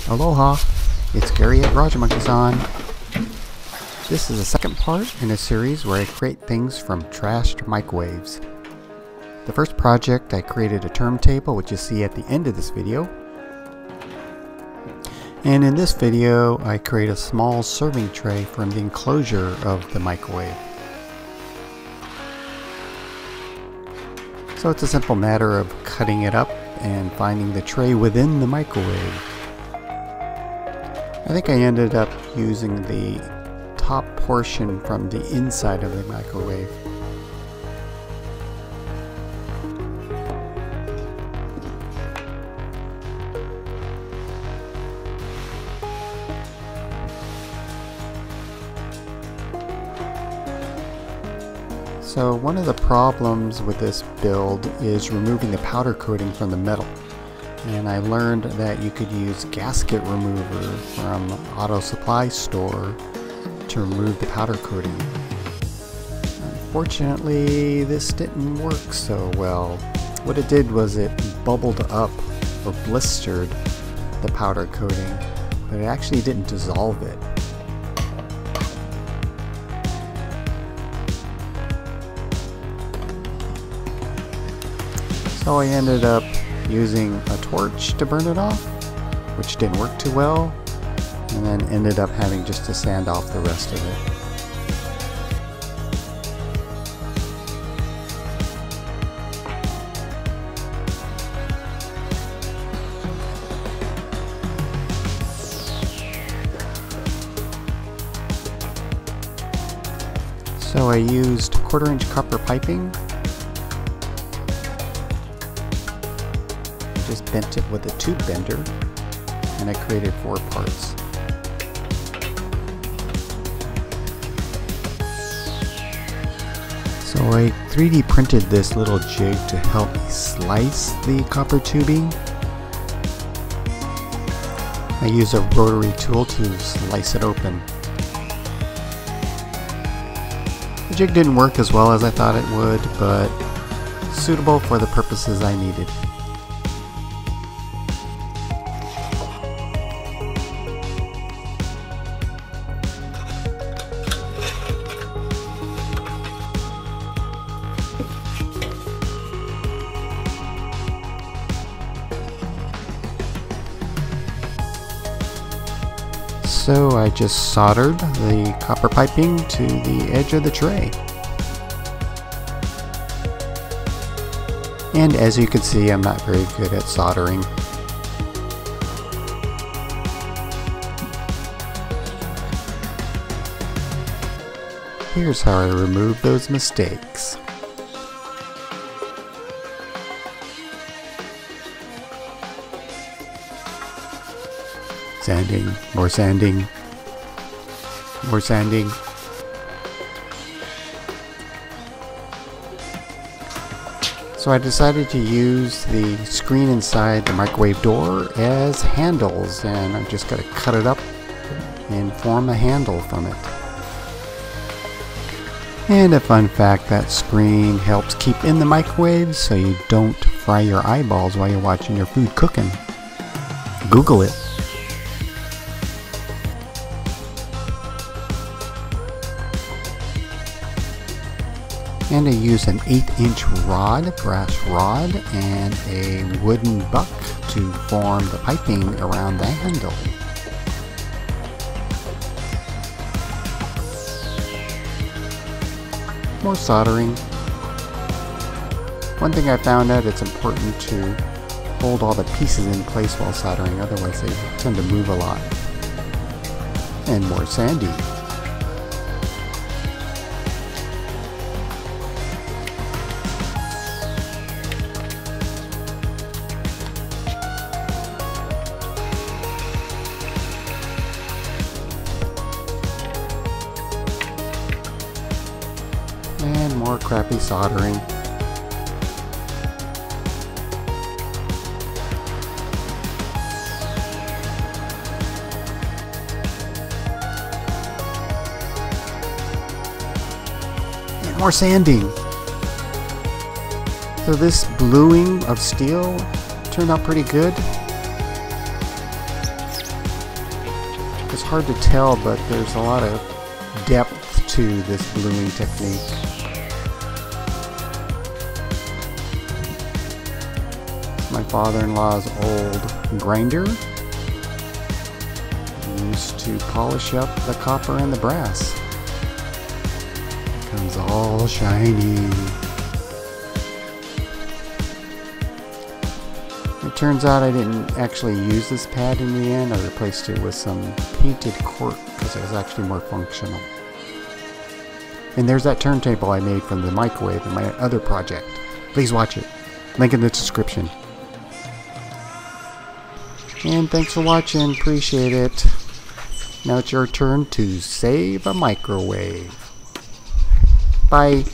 Aloha, it's Gary at Rajamonkey-san. This is the second part in a series where I create things from trashed microwaves. The first project, I created a turntable, which you see at the end of this video. And in this video, I create a small serving tray from the enclosure of the microwave. So it's a simple matter of cutting it up and finding the tray within the microwave. I think I ended up using the top portion from the inside of the microwave. So one of the problems with this build is removing the powder coating from the metal. And I learned that you could use gasket remover from auto supply store to remove the powder coating. Unfortunately, this didn't work so well. What it did was it bubbled up or blistered the powder coating, but it actually didn't dissolve it. So I ended up using a torch to burn it off, which didn't work too well, and then ended up having just to sand off the rest of it. So I used 1/4-inch copper piping. Just bent it with a tube bender, and I created 4 parts. So I 3D printed this little jig to help me slice the copper tubing. I use a rotary tool to slice it open. The jig didn't work as well as I thought it would, but suitable for the purposes I needed. So I just soldered the copper piping to the edge of the tray. And as you can see, I'm not very good at soldering. Here's how I remove those mistakes. Sanding, more sanding, more sanding. So I decided to use the screen inside the microwave door as handles, and I'm just going to cut it up and form a handle from it. And a fun fact, that screen helps keep in the microwave so you don't fry your eyeballs while you're watching your food cooking. Google it. And I use an 8-inch rod, brass rod, and a wooden buck to form the piping around the handle. More soldering. One thing I found out, it's important to hold all the pieces in place while soldering, otherwise they tend to move a lot. And more sanding. And more crappy soldering. And more sanding. So this bluing of steel turned out pretty good. It's hard to tell, but there's a lot of depth to this bluing technique. My father-in-law's old grinder. Used to polish up the copper and the brass. Comes all shiny. It turns out I didn't actually use this pad in the end. I replaced it with some painted cork because it was actually more functional. And there's that turntable I made from the microwave in my other project. Please watch it. Link in the description. And thanks for watching. Appreciate it. Now it's your turn to save a microwave. Bye.